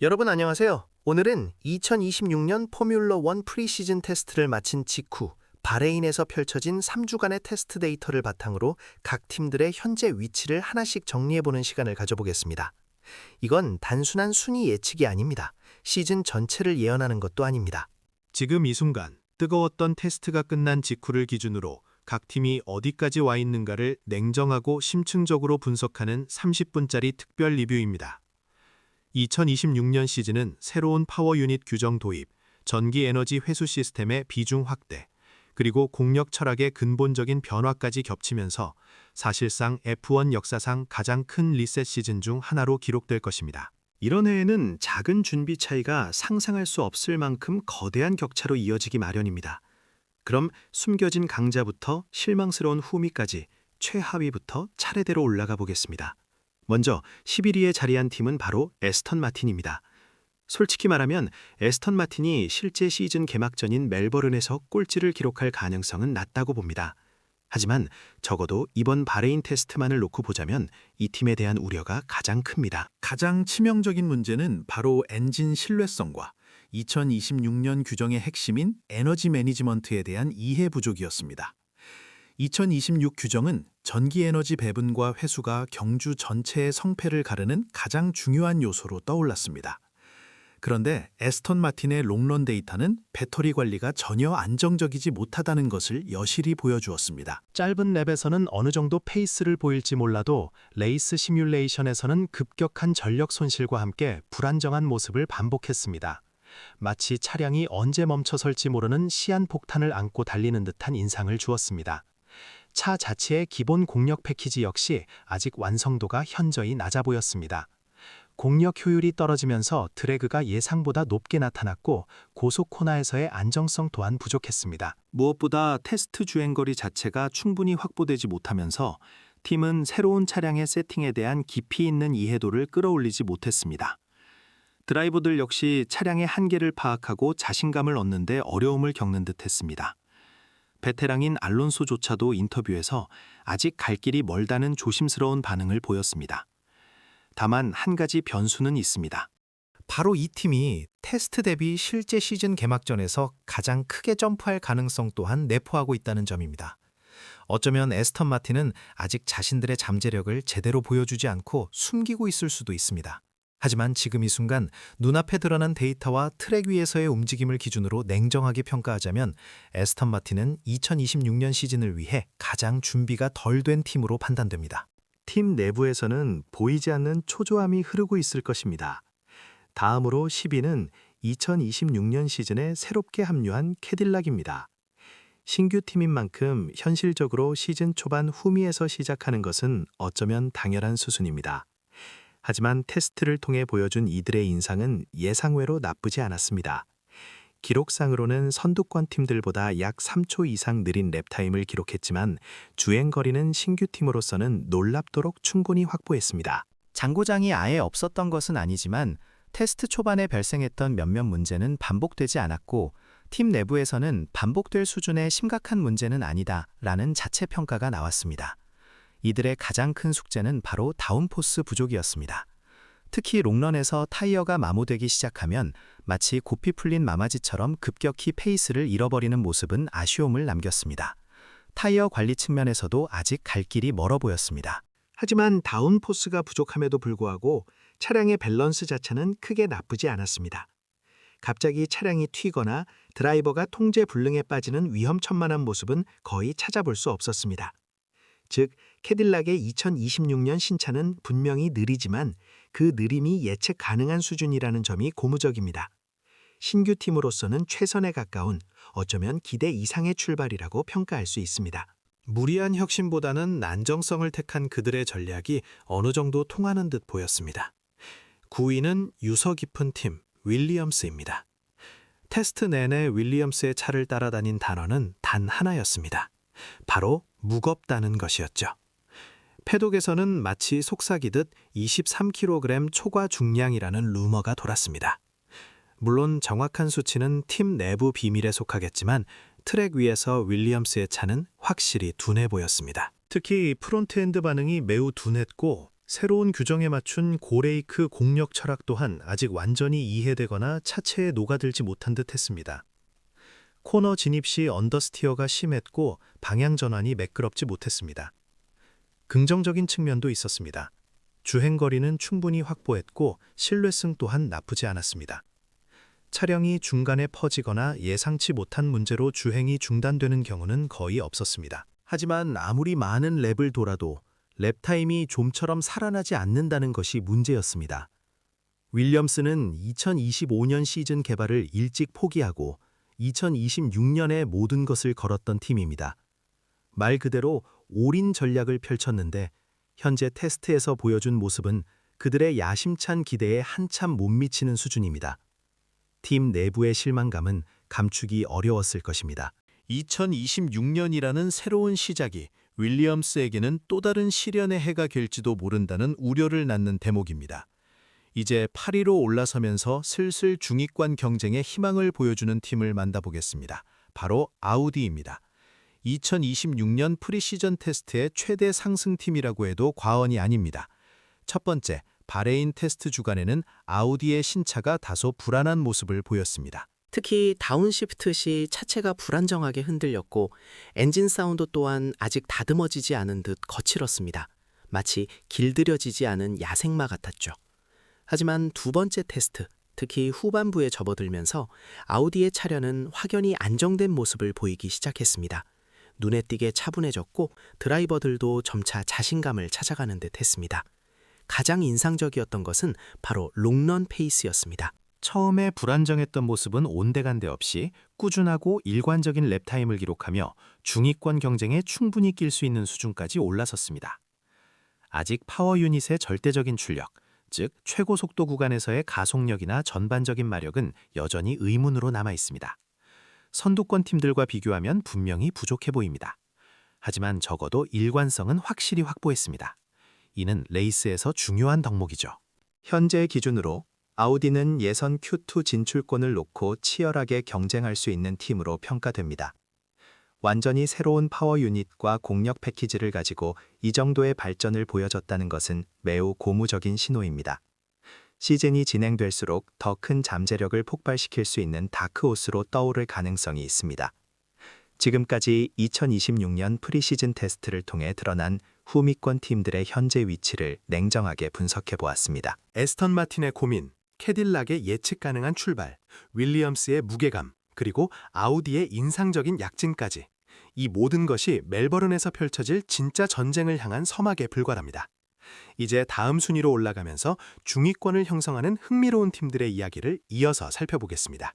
여러분 안녕하세요. 오늘은 2026년 포뮬러 1 프리시즌 테스트를 마친 직후 바레인에서 펼쳐진 3주간의 테스트 데이터를 바탕으로 각 팀들의 현재 위치를 하나씩 정리해보는 시간을 가져보겠습니다. 이건 단순한 순위 예측이 아닙니다. 시즌 전체를 예언하는 것도 아닙니다. 지금 이 순간 뜨거웠던 테스트가 끝난 직후를 기준으로 각 팀이 어디까지 와 있는가를 냉정하고 심층적으로 분석하는 30분짜리 특별 리뷰입니다. 2026년 시즌은 새로운 파워 유닛 규정 도입, 전기 에너지 회수 시스템의 비중 확대, 그리고 공력 철학의 근본적인 변화까지 겹치면서 사실상 F1 역사상 가장 큰 리셋 시즌 중 하나로 기록될 것입니다. 이런 해에는 작은 준비 차이가 상상할 수 없을 만큼 거대한 격차로 이어지기 마련입니다. 그럼 숨겨진 강자부터 실망스러운 후미까지 최하위부터 차례대로 올라가 보겠습니다. 먼저 11위에 자리한 팀은 바로 에스턴 마틴입니다. 솔직히 말하면 에스턴 마틴이 실제 시즌 개막전인 멜버른에서 꼴찌를 기록할 가능성은 낮다고 봅니다. 하지만 적어도 이번 바레인 테스트만을 놓고 보자면 이 팀에 대한 우려가 가장 큽니다. 가장 치명적인 문제는 바로 엔진 신뢰성과 2026년 규정의 핵심인 에너지 매니지먼트에 대한 이해 부족이었습니다. 2026 규정은 전기 에너지 배분과 회수가 경주 전체의 성패를 가르는 가장 중요한 요소로 떠올랐습니다. 그런데 에스턴 마틴의 롱런 데이터는 배터리 관리가 전혀 안정적이지 못하다는 것을 여실히 보여주었습니다. 짧은 랩에서는 어느 정도 페이스를 보일지 몰라도 레이스 시뮬레이션에서는 급격한 전력 손실과 함께 불안정한 모습을 반복했습니다. 마치 차량이 언제 멈춰설지 모르는 시한폭탄을 안고 달리는 듯한 인상을 주었습니다. 차 자체의 기본 공력 패키지 역시 아직 완성도가 현저히 낮아 보였습니다. 공력 효율이 떨어지면서 드래그가 예상보다 높게 나타났고 고속 코너에서의 안정성 또한 부족했습니다. 무엇보다 테스트 주행거리 자체가 충분히 확보되지 못하면서 팀은 새로운 차량의 세팅에 대한 깊이 있는 이해도를 끌어올리지 못했습니다. 드라이버들 역시 차량의 한계를 파악하고 자신감을 얻는 데 어려움을 겪는 듯했습니다. 베테랑인 알론소조차도 인터뷰에서 아직 갈 길이 멀다는 조심스러운 반응을 보였습니다. 다만 한 가지 변수는 있습니다. 바로 이 팀이 테스트 대비 실제 시즌 개막전에서 가장 크게 점프할 가능성 또한 내포하고 있다는 점입니다. 어쩌면 에스턴 마틴은 아직 자신들의 잠재력을 제대로 보여주지 않고 숨기고 있을 수도 있습니다. 하지만 지금 이 순간 눈앞에 드러난 데이터와 트랙 위에서의 움직임을 기준으로 냉정하게 평가하자면 에스턴 마틴은 2026년 시즌을 위해 가장 준비가 덜 된 팀으로 판단됩니다. 팀 내부에서는 보이지 않는 초조함이 흐르고 있을 것입니다. 다음으로 10위는 2026년 시즌에 새롭게 합류한 캐딜락입니다. 신규 팀인 만큼 현실적으로 시즌 초반 후미에서 시작하는 것은 어쩌면 당연한 수순입니다. 하지만 테스트를 통해 보여준 이들의 인상은 예상외로 나쁘지 않았습니다. 기록상으로는 선두권 팀들보다 약 3초 이상 느린 랩타임을 기록했지만 주행거리는 신규 팀으로서는 놀랍도록 충분히 확보했습니다. 장고장이 아예 없었던 것은 아니지만 테스트 초반에 발생했던 몇몇 문제는 반복되지 않았고 팀 내부에서는 반복될 수준의 심각한 문제는 아니다라는 자체 평가가 나왔습니다. 이들의 가장 큰 숙제는 바로 다운포스 부족이었습니다. 특히 롱런에서 타이어가 마모되기 시작하면 마치 고삐 풀린 마마지처럼 급격히 페이스를 잃어버리는 모습은 아쉬움을 남겼습니다. 타이어 관리 측면에서도 아직 갈 길이 멀어 보였습니다. 하지만 다운포스가 부족함에도 불구하고 차량의 밸런스 자체는 크게 나쁘지 않았습니다. 갑자기 차량이 튀거나 드라이버가 통제 불능에 빠지는 위험천만한 모습은 거의 찾아볼 수 없었습니다. 즉, 캐딜락의 2026년 신차는 분명히 느리지만 그 느림이 예측 가능한 수준이라는 점이 고무적입니다. 신규 팀으로서는 최선에 가까운 어쩌면 기대 이상의 출발이라고 평가할 수 있습니다. 무리한 혁신보다는 안정성을 택한 그들의 전략이 어느 정도 통하는 듯 보였습니다. 9위는 유서 깊은 팀 윌리엄스입니다. 테스트 내내 윌리엄스의 차를 따라다닌 단어는 단 하나였습니다. 바로 무겁다는 것이었죠. 패독에서는 마치 속삭이듯 23kg 초과 중량이라는 루머가 돌았습니다. 물론 정확한 수치는 팀 내부 비밀에 속하겠지만 트랙 위에서 윌리엄스의 차는 확실히 둔해 보였습니다. 특히 프론트엔드 반응이 매우 둔했고 새로운 규정에 맞춘 고레이크 공력 철학 또한 아직 완전히 이해되거나 차체에 녹아들지 못한 듯 했습니다. 코너 진입 시 언더스티어가 심했고 방향 전환이 매끄럽지 못했습니다. 긍정적인 측면도 있었습니다. 주행거리는 충분히 확보했고 실내성 또한 나쁘지 않았습니다. 차량이 중간에 퍼지거나 예상치 못한 문제로 주행이 중단되는 경우는 거의 없었습니다. 하지만 아무리 많은 랩을 돌아도 랩타임이 좀처럼 살아나지 않는다는 것이 문제였습니다. 윌리엄스는 2025년 시즌 개발을 일찍 포기하고 2026년에 모든 것을 걸었던 팀입니다. 말 그대로 올인 전략을 펼쳤는데 현재 테스트에서 보여준 모습은 그들의 야심찬 기대에 한참 못 미치는 수준입니다. 팀 내부의 실망감은 감추기 어려웠을 것입니다. 2026년이라는 새로운 시작이 윌리엄스에게는 또 다른 시련의 해가 될지도 모른다는 우려를 낳는 대목입니다. 이제 8위로 올라서면서 슬슬 중위권 경쟁에 희망을 보여주는 팀을 만나보겠습니다. 바로 아우디입니다. 2026년 프리시즌 테스트의 최대 상승팀이라고 해도 과언이 아닙니다. 첫 번째, 바레인 테스트 주간에는 아우디의 신차가 다소 불안한 모습을 보였습니다. 특히 다운시프트 시 차체가 불안정하게 흔들렸고 엔진 사운드 또한 아직 다듬어지지 않은 듯 거칠었습니다. 마치 길들여지지 않은 야생마 같았죠. 하지만 두 번째 테스트, 특히 후반부에 접어들면서 아우디의 차량은 확연히 안정된 모습을 보이기 시작했습니다. 눈에 띄게 차분해졌고 드라이버들도 점차 자신감을 찾아가는 듯 했습니다. 가장 인상적이었던 것은 바로 롱런 페이스였습니다. 처음에 불안정했던 모습은 온데간데 없이 꾸준하고 일관적인 랩타임을 기록하며 중위권 경쟁에 충분히 낄 수 있는 수준까지 올라섰습니다. 아직 파워 유닛의 절대적인 출력, 즉 최고 속도 구간에서의 가속력이나 전반적인 마력은 여전히 의문으로 남아 있습니다. 선두권 팀들과 비교하면 분명히 부족해 보입니다. 하지만 적어도 일관성은 확실히 확보했습니다. 이는 레이스에서 중요한 덕목이죠. 현재 기준으로 아우디는 예선 Q2 진출권을 놓고 치열하게 경쟁할 수 있는 팀으로 평가됩니다. 완전히 새로운 파워 유닛과 공력 패키지를 가지고 이 정도의 발전을 보여줬다는 것은 매우 고무적인 신호입니다. 시즌이 진행될수록 더 큰 잠재력을 폭발시킬 수 있는 다크호스로 떠오를 가능성이 있습니다. 지금까지 2026년 프리시즌 테스트를 통해 드러난 후미권 팀들의 현재 위치를 냉정하게 분석해 보았습니다. 에스턴 마틴의 고민, 캐딜락의 예측 가능한 출발, 윌리엄스의 무게감, 그리고 아우디의 인상적인 약진까지. 이 모든 것이 멜버른에서 펼쳐질 진짜 전쟁을 향한 서막에 불과합니다. 이제 다음 순위로 올라가면서 중위권을 형성하는 흥미로운 팀들의 이야기를 이어서 살펴보겠습니다.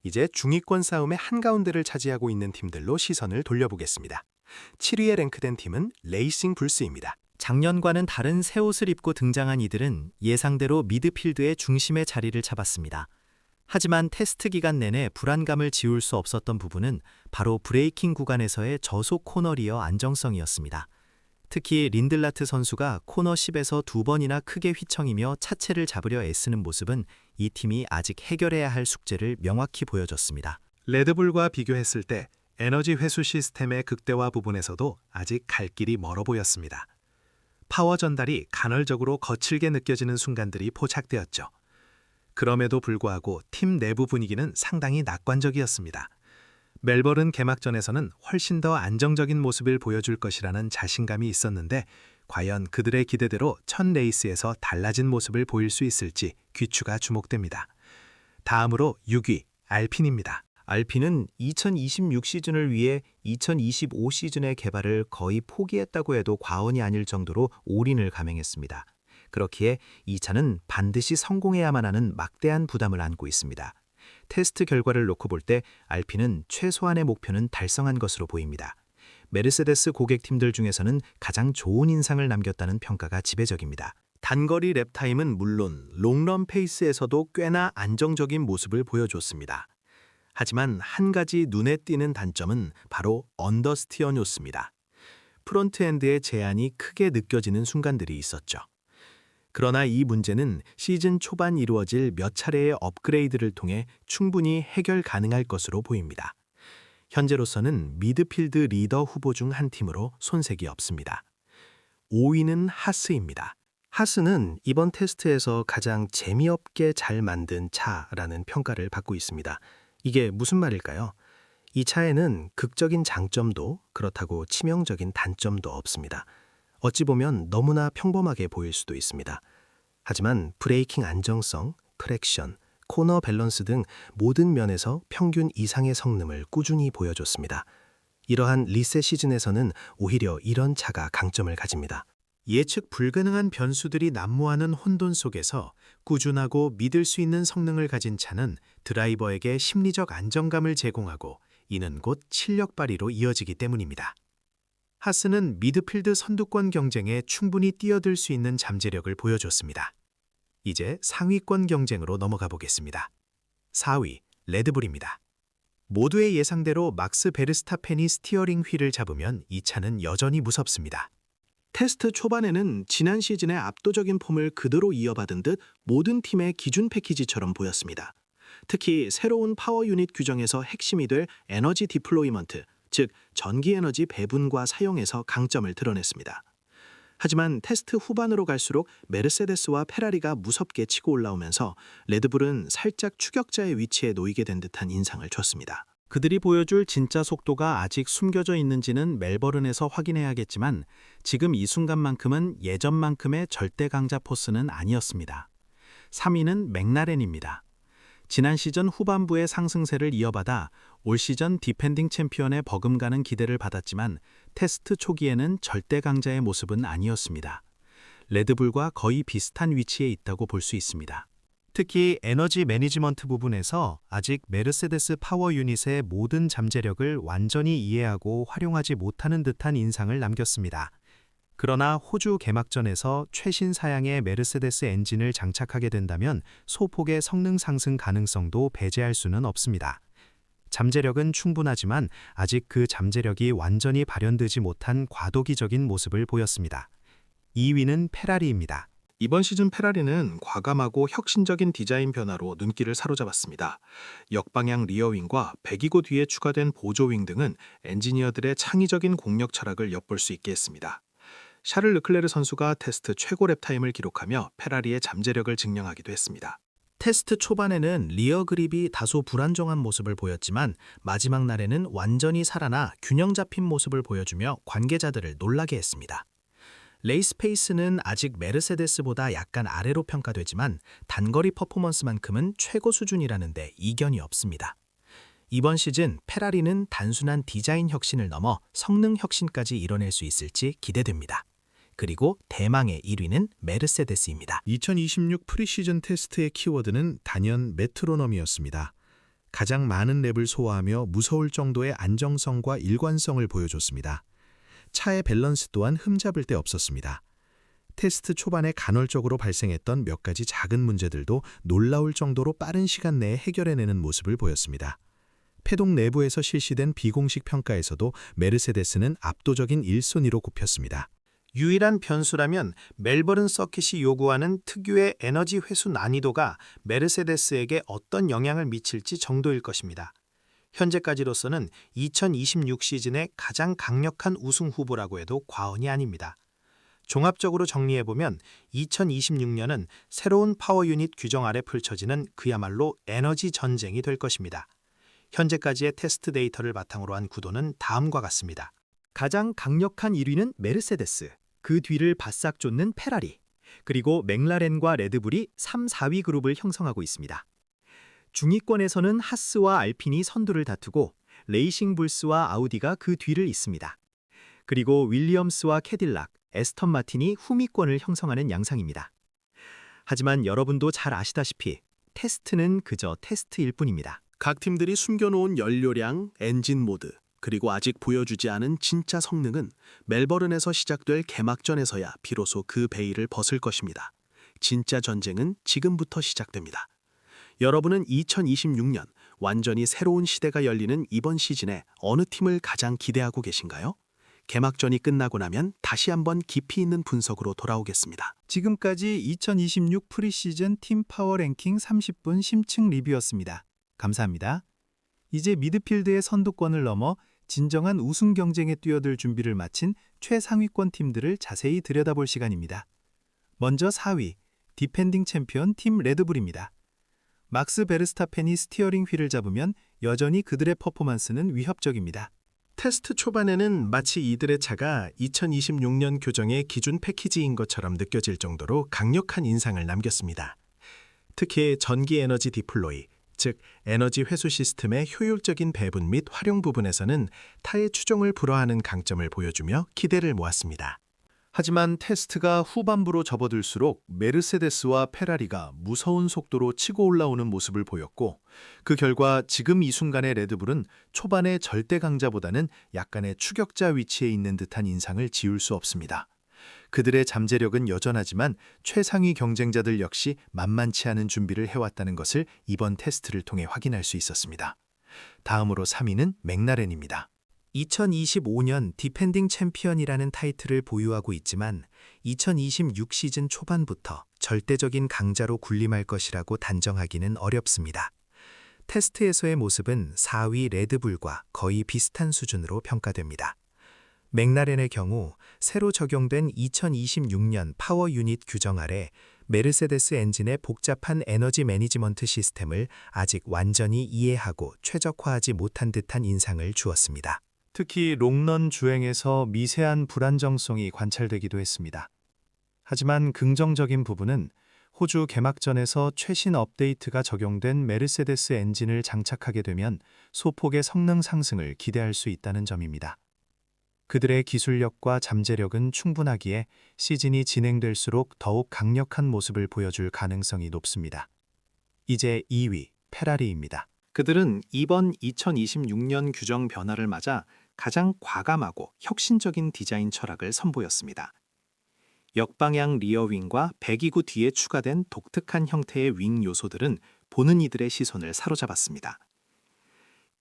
이제 중위권 싸움의 한가운데를 차지하고 있는 팀들로 시선을 돌려보겠습니다. 7위에 랭크된 팀은 레이싱 불스입니다. 작년과는 다른 새 옷을 입고 등장한 이들은 예상대로 미드필드의 중심에 자리를 잡았습니다. 하지만 테스트 기간 내내 불안감을 지울 수 없었던 부분은 바로 브레이킹 구간에서의 저속 코너 리어 안정성이었습니다. 특히 린들라트 선수가 코너 10에서 두 번이나 크게 휘청이며 차체를 잡으려 애쓰는 모습은 이 팀이 아직 해결해야 할 숙제를 명확히 보여줬습니다. 레드불과 비교했을 때 에너지 회수 시스템의 극대화 부분에서도 아직 갈 길이 멀어 보였습니다. 파워 전달이 간헐적으로 거칠게 느껴지는 순간들이 포착되었죠. 그럼에도 불구하고 팀 내부 분위기는 상당히 낙관적이었습니다. 멜버른 개막전에서는 훨씬 더 안정적인 모습을 보여줄 것이라는 자신감이 있었는데 과연 그들의 기대대로 첫 레이스에서 달라진 모습을 보일 수 있을지 귀추가 주목됩니다. 다음으로 6위 알핀입니다. 알핀은 2026 시즌을 위해 2025 시즌의 개발을 거의 포기했다고 해도 과언이 아닐 정도로 올인을 감행했습니다. 그렇기에 이 차는 반드시 성공해야만 하는 막대한 부담을 안고 있습니다. 테스트 결과를 놓고 볼 때 알핀은 최소한의 목표는 달성한 것으로 보입니다. 메르세데스 고객팀들 중에서는 가장 좋은 인상을 남겼다는 평가가 지배적입니다. 단거리 랩타임은 물론 롱런 페이스에서도 꽤나 안정적인 모습을 보여줬습니다. 하지만 한 가지 눈에 띄는 단점은 바로 언더스티어 뉴스입니다. 프론트엔드의 제한이 크게 느껴지는 순간들이 있었죠. 그러나 이 문제는 시즌 초반 이루어질 몇 차례의 업그레이드를 통해 충분히 해결 가능할 것으로 보입니다. 현재로서는 미드필드 리더 후보 중 한 팀으로 손색이 없습니다. 5위는 하스입니다. 하스는 이번 테스트에서 가장 재미없게 잘 만든 차라는 평가를 받고 있습니다. 이게 무슨 말일까요? 이 차에는 극적인 장점도 그렇다고 치명적인 단점도 없습니다. 어찌 보면 너무나 평범하게 보일 수도 있습니다. 하지만 브레이킹 안정성, 트랙션, 코너 밸런스 등 모든 면에서 평균 이상의 성능을 꾸준히 보여줬습니다. 이러한 리셋 시즌에서는 오히려 이런 차가 강점을 가집니다. 예측 불가능한 변수들이 난무하는 혼돈 속에서 꾸준하고 믿을 수 있는 성능을 가진 차는 드라이버에게 심리적 안정감을 제공하고 이는 곧 실력 발휘로 이어지기 때문입니다. 하스는 미드필드 선두권 경쟁에 충분히 뛰어들 수 있는 잠재력을 보여줬습니다. 이제 상위권 경쟁으로 넘어가 보겠습니다. 4위, 레드불입니다. 모두의 예상대로 막스 베르스타펜이 스티어링 휠을 잡으면 이 차는 여전히 무섭습니다. 테스트 초반에는 지난 시즌의 압도적인 폼을 그대로 이어받은 듯 모든 팀의 기준 패키지처럼 보였습니다. 특히 새로운 파워 유닛 규정에서 핵심이 될 에너지 디플로이먼트, 즉 전기 에너지 배분과 사용에서 강점을 드러냈습니다. 하지만 테스트 후반으로 갈수록 메르세데스와 페라리가 무섭게 치고 올라오면서 레드불은 살짝 추격자의 위치에 놓이게 된 듯한 인상을 줬습니다. 그들이 보여줄 진짜 속도가 아직 숨겨져 있는지는 멜버른에서 확인해야겠지만 지금 이 순간만큼은 예전만큼의 절대 강자 포스는 아니었습니다. 3위는 맥라렌입니다. 지난 시즌 후반부의 상승세를 이어받아 올 시즌 디펜딩 챔피언의 버금가는 기대를 받았지만 테스트 초기에는 절대 강자의 모습은 아니었습니다. 레드불과 거의 비슷한 위치에 있다고 볼 수 있습니다. 특히 에너지 매니지먼트 부분에서 아직 메르세데스 파워 유닛의 모든 잠재력을 완전히 이해하고 활용하지 못하는 듯한 인상을 남겼습니다. 그러나 호주 개막전에서 최신 사양의 메르세데스 엔진을 장착하게 된다면 소폭의 성능 상승 가능성도 배제할 수는 없습니다. 잠재력은 충분하지만 아직 그 잠재력이 완전히 발현되지 못한 과도기적인 모습을 보였습니다. 2위는 페라리입니다. 이번 시즌 페라리는 과감하고 혁신적인 디자인 변화로 눈길을 사로잡았습니다. 역방향 리어윙과 배기구 뒤에 추가된 보조윙 등은 엔지니어들의 창의적인 공력 철학을 엿볼 수 있게 했습니다. 샤를 르클레르 선수가 테스트 최고 랩타임을 기록하며 페라리의 잠재력을 증명하기도 했습니다. 테스트 초반에는 리어 그립이 다소 불안정한 모습을 보였지만 마지막 날에는 완전히 살아나 균형 잡힌 모습을 보여주며 관계자들을 놀라게 했습니다. 레이스 페이스는 아직 메르세데스보다 약간 아래로 평가되지만 단거리 퍼포먼스만큼은 최고 수준이라는 데 이견이 없습니다. 이번 시즌 페라리는 단순한 디자인 혁신을 넘어 성능 혁신까지 이뤄낼 수 있을지 기대됩니다. 그리고 대망의 1위는 메르세데스입니다. 2026 프리시즌 테스트의 키워드는 단연 메트로놈이었습니다. 가장 많은 랩을 소화하며 무서울 정도의 안정성과 일관성을 보여줬습니다. 차의 밸런스 또한 흠잡을 데 없었습니다. 테스트 초반에 간헐적으로 발생했던 몇 가지 작은 문제들도 놀라울 정도로 빠른 시간 내에 해결해내는 모습을 보였습니다. 패동 내부에서 실시된 비공식 평가에서도 메르세데스는 압도적인 1순위로 꼽혔습니다. 유일한 변수라면 멜버른 서킷이 요구하는 특유의 에너지 회수 난이도가 메르세데스에게 어떤 영향을 미칠지 정도일 것입니다. 현재까지로서는 2026 시즌의 가장 강력한 우승 후보라고 해도 과언이 아닙니다. 종합적으로 정리해보면 2026년은 새로운 파워 유닛 규정 아래 펼쳐지는 그야말로 에너지 전쟁이 될 것입니다. 현재까지의 테스트 데이터를 바탕으로 한 구도는 다음과 같습니다. 가장 강력한 1위는 메르세데스, 그 뒤를 바싹 쫓는 페라리, 그리고 맥라렌과 레드불이 3, 4위 그룹을 형성하고 있습니다. 중위권에서는 하스와 알핀이 선두를 다투고 레이싱 불스와 아우디가 그 뒤를 잇습니다. 그리고 윌리엄스와 캐딜락, 에스턴 마틴이 후미권을 형성하는 양상입니다. 하지만 여러분도 잘 아시다시피 테스트는 그저 테스트일 뿐입니다. 각 팀들이 숨겨놓은 연료량, 엔진 모드, 그리고 아직 보여주지 않은 진짜 성능은 멜버른에서 시작될 개막전에서야 비로소 그 베일을 벗을 것입니다. 진짜 전쟁은 지금부터 시작됩니다. 여러분은 2026년 완전히 새로운 시대가 열리는 이번 시즌에 어느 팀을 가장 기대하고 계신가요? 개막전이 끝나고 나면 다시 한번 깊이 있는 분석으로 돌아오겠습니다. 지금까지 2026 프리시즌 팀 파워 랭킹 30분 심층 리뷰였습니다. 감사합니다. 이제 미드필드의 선두권을 넘어 진정한 우승 경쟁에 뛰어들 준비를 마친 최상위권 팀들을 자세히 들여다볼 시간입니다. 먼저 4위, 디펜딩 챔피언 팀 레드불입니다. 막스 베르스타펜이 스티어링 휠을 잡으면 여전히 그들의 퍼포먼스는 위협적입니다. 테스트 초반에는 마치 이들의 차가 2026년 교정의 기준 패키지인 것처럼 느껴질 정도로 강력한 인상을 남겼습니다. 특히 전기 에너지 디플로이, 즉 에너지 회수 시스템의 효율적인 배분 및 활용 부분에서는 타의 추종을 불허하는 강점을 보여주며 기대를 모았습니다. 하지만 테스트가 후반부로 접어들수록 메르세데스와 페라리가 무서운 속도로 치고 올라오는 모습을 보였고 그 결과 지금 이 순간의 레드불은 초반의 절대 강자보다는 약간의 추격자 위치에 있는 듯한 인상을 지울 수 없습니다. 그들의 잠재력은 여전하지만 최상위 경쟁자들 역시 만만치 않은 준비를 해왔다는 것을 이번 테스트를 통해 확인할 수 있었습니다. 다음으로 3위는 맥라렌입니다. 2025년 디펜딩 챔피언이라는 타이틀을 보유하고 있지만 2026 시즌 초반부터 절대적인 강자로 군림할 것이라고 단정하기는 어렵습니다. 테스트에서의 모습은 4위 레드불과 거의 비슷한 수준으로 평가됩니다. 맥라렌의 경우 새로 적용된 2026년 파워 유닛 규정 아래 메르세데스 엔진의 복잡한 에너지 매니지먼트 시스템을 아직 완전히 이해하고 최적화하지 못한 듯한 인상을 주었습니다. 특히 롱런 주행에서 미세한 불안정성이 관찰되기도 했습니다. 하지만 긍정적인 부분은 호주 개막전에서 최신 업데이트가 적용된 메르세데스 엔진을 장착하게 되면 소폭의 성능 상승을 기대할 수 있다는 점입니다. 그들의 기술력과 잠재력은 충분하기에 시즌이 진행될수록 더욱 강력한 모습을 보여줄 가능성이 높습니다. 이제 2위, 페라리입니다. 그들은 이번 2026년 규정 변화를 맞아 가장 과감하고 혁신적인 디자인 철학을 선보였습니다. 역방향 리어윙과 배기구 뒤에 추가된 독특한 형태의 윙 요소들은 보는 이들의 시선을 사로잡았습니다.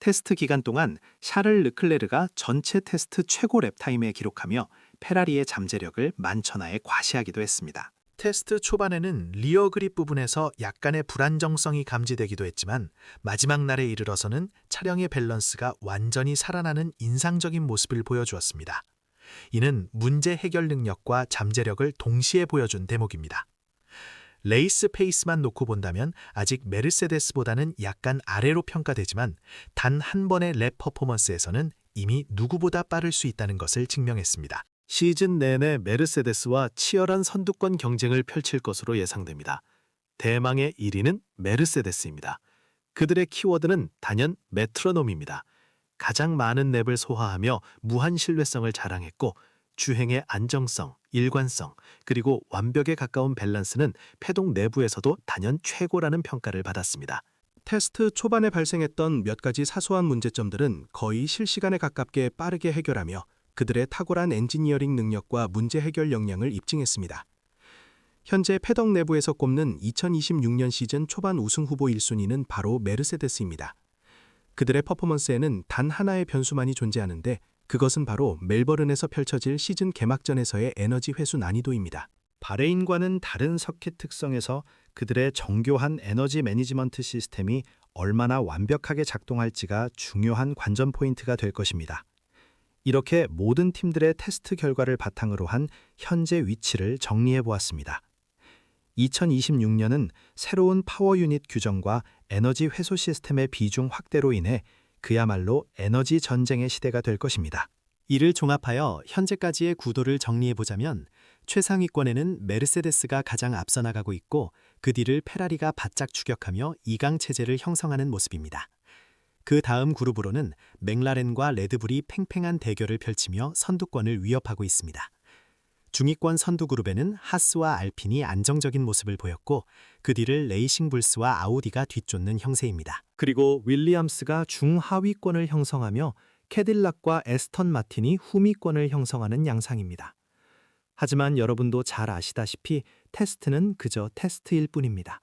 테스트 기간 동안 샤를 르클레르가 전체 테스트 최고 랩타임에 기록하며 페라리의 잠재력을 만천하에 과시하기도 했습니다. 테스트 초반에는 리어 그립 부분에서 약간의 불안정성이 감지되기도 했지만 마지막 날에 이르러서는 차량의 밸런스가 완전히 살아나는 인상적인 모습을 보여주었습니다. 이는 문제 해결 능력과 잠재력을 동시에 보여준 대목입니다. 레이스 페이스만 놓고 본다면 아직 메르세데스보다는 약간 아래로 평가되지만 단 한 번의 랩 퍼포먼스에서는 이미 누구보다 빠를 수 있다는 것을 증명했습니다. 시즌 내내 메르세데스와 치열한 선두권 경쟁을 펼칠 것으로 예상됩니다. 대망의 1위는 메르세데스입니다. 그들의 키워드는 단연 메트로놈입니다. 가장 많은 랩을 소화하며 무한 신뢰성을 자랑했고 주행의 안정성, 일관성, 그리고 완벽에 가까운 밸런스는 패동 내부에서도 단연 최고라는 평가를 받았습니다. 테스트 초반에 발생했던 몇 가지 사소한 문제점들은 거의 실시간에 가깝게 빠르게 해결하며 그들의 탁월한 엔지니어링 능력과 문제 해결 역량을 입증했습니다. 현재 패덕 내부에서 꼽는 2026년 시즌 초반 우승 후보 1순위는 바로 메르세데스입니다. 그들의 퍼포먼스에는 단 하나의 변수만이 존재하는데 그것은 바로 멜버른에서 펼쳐질 시즌 개막전에서의 에너지 회수 난이도입니다. 바레인과는 다른 서킷 특성에서 그들의 정교한 에너지 매니지먼트 시스템이 얼마나 완벽하게 작동할지가 중요한 관전 포인트가 될 것입니다. 이렇게 모든 팀들의 테스트 결과를 바탕으로 한 현재 위치를 정리해 보았습니다. 2026년은 새로운 파워 유닛 규정과 에너지 회수 시스템의 비중 확대로 인해 그야말로 에너지 전쟁의 시대가 될 것입니다. 이를 종합하여 현재까지의 구도를 정리해 보자면 최상위권에는 메르세데스가 가장 앞서 나가고 있고 그 뒤를 페라리가 바짝 추격하며 2강 체제를 형성하는 모습입니다. 그 다음 그룹으로는 맥라렌과 레드불이 팽팽한 대결을 펼치며 선두권을 위협하고 있습니다. 중위권 선두 그룹에는 하스와 알핀이 안정적인 모습을 보였고 그 뒤를 레이싱불스와 아우디가 뒤쫓는 형세입니다. 그리고 윌리엄스가 중하위권을 형성하며 캐딜락과 에스턴 마틴이 후미권을 형성하는 양상입니다. 하지만 여러분도 잘 아시다시피 테스트는 그저 테스트일 뿐입니다.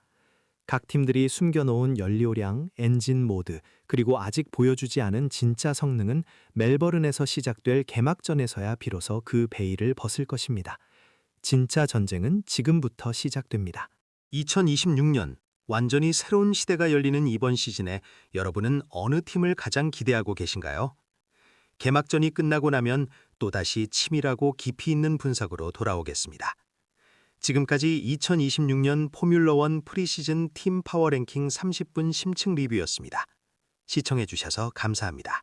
각 팀들이 숨겨놓은 연료량, 엔진 모드, 그리고 아직 보여주지 않은 진짜 성능은 멜버른에서 시작될 개막전에서야 비로소 그 베일을 벗을 것입니다. 진짜 전쟁은 지금부터 시작됩니다. 2026년, 완전히 새로운 시대가 열리는 이번 시즌에 여러분은 어느 팀을 가장 기대하고 계신가요? 개막전이 끝나고 나면 또다시 치밀하고 깊이 있는 분석으로 돌아오겠습니다. 지금까지 2026년 포뮬러1 프리시즌 팀 파워 랭킹 30분 심층 리뷰였습니다. 시청해 주셔서 감사합니다.